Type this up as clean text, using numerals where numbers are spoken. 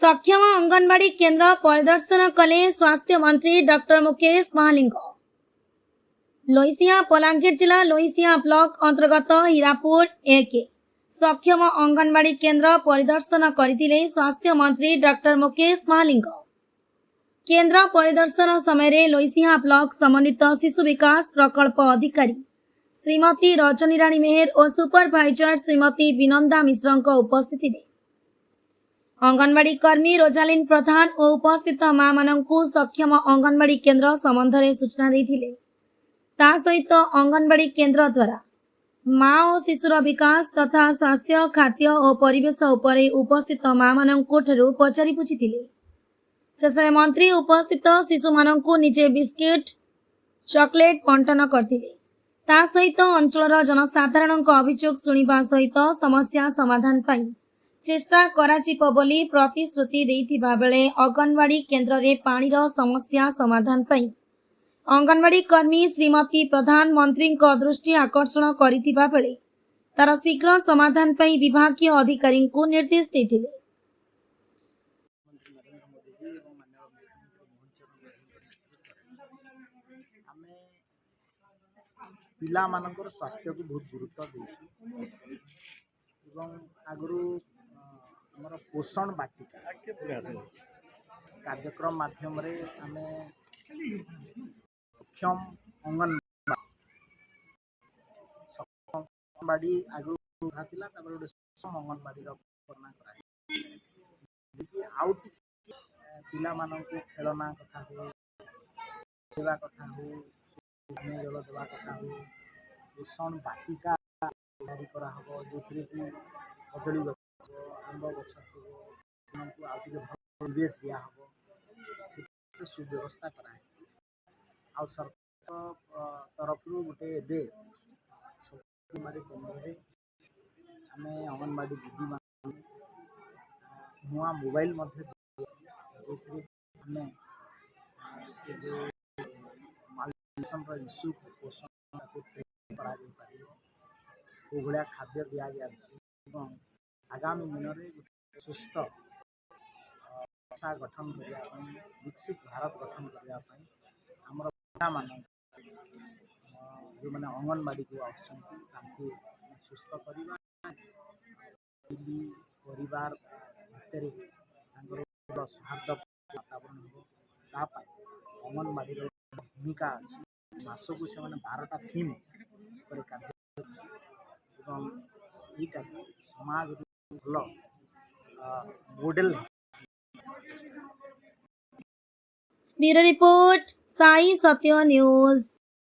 सक्षम अंगनवाड़ी केन्द्र परिदर्शन कले स्वास्थ्य मंत्री डॉक्टर मुकेश महालिंग। लोहिसिया बलांगीर जिला लोहिसिया ब्लॉक अंतर्गत हीरापुर एक सक्षम अंगनवाड़ी केन्द्र परिदर्शन करथिले स्वास्थ्य मंत्री डॉक्टर मुकेश महालिंग। केन्द्र परिदर्शन समय लोहिसिया ब्लॉक समन्वित शिशु विकास प्रकल्प अधिकारी श्रीमती रजनी राणी मेहर और सुपरभाइजर श्रीमती विनंदा मिश्र उपस्थित अंगनवाड़ी कर्मी रोजालिन प्रधान और उपस्थित माँ मानू सक्षम अंगनवाड़ी केन्द्र संबंध में सूचना देथिले। ता सहित अंगनवाड़ी केन्द्र द्वारा माँ और शिशुर विकास तथा स्वास्थ्य खाद्य और परिवेश उपरे उपस्थित माँ मानू ठारू पचारि बुझिथिले। शेष में मंत्री उपस्थित शिशु मानू निजे बिस्किट चॉकलेट बंटन करथिले। ता सहित अंचल जनसाधारण अभियोग शुणा सहित समस्या समाधान पाई चेष्टा कराजिब बोली प्रतिश्रुति देइथिबा बेले अंगनवाड़ी केन्द्र रे पानीर समस्या समाधान पाई अंगनवाड़ी कर्मी श्रीमती प्रधानमंत्री दृष्टि आकर्षण करिथिबा बेले तार शीघ्र समाधान पाई विभागीय अधिकारी को निर्देश देथिले। पिला मानकर स्वास्थ्य को बहुत गुरुत्व देछि एवं आगु हमर पोषण बाटिका कार्यक्रम माध्यम रे आमे सक्षम अंगनवाड़ी आगु हातिला तबर गोटे सक्षम अंगनवाड़ी करना कराय देखि आउट पिला माननको खेलना कथा हो देवा कथा हो जल देवा कथा हो पोषण बाटिका तैयारी करा हबो जोथरे कि कदली गछ आंब गछ उनको आउटे परिवेश दिया हबो सुव्यवस्था कराए आ सरकार तरफ गोटे दे मारे केन्द्र आम अंगनवाड़ी दीदी नुआ मोबाइल इश्यू पोषण को भाया खाद्य दि गया आगामी दिन में सुस्थ गठन करने विकसित भारत गठन करने आमर मान जो मैंने अंगनवाड़ी को आसको सुस्थ करवा परिवार भितर सौहार्द वातावरण हो अंगनवाड़ी भूमिका अच्छी मास को से 12टा थीम कार्य समाज भल मॉडल। ब्यूरो रिपोर्ट साई सत्य न्यूज।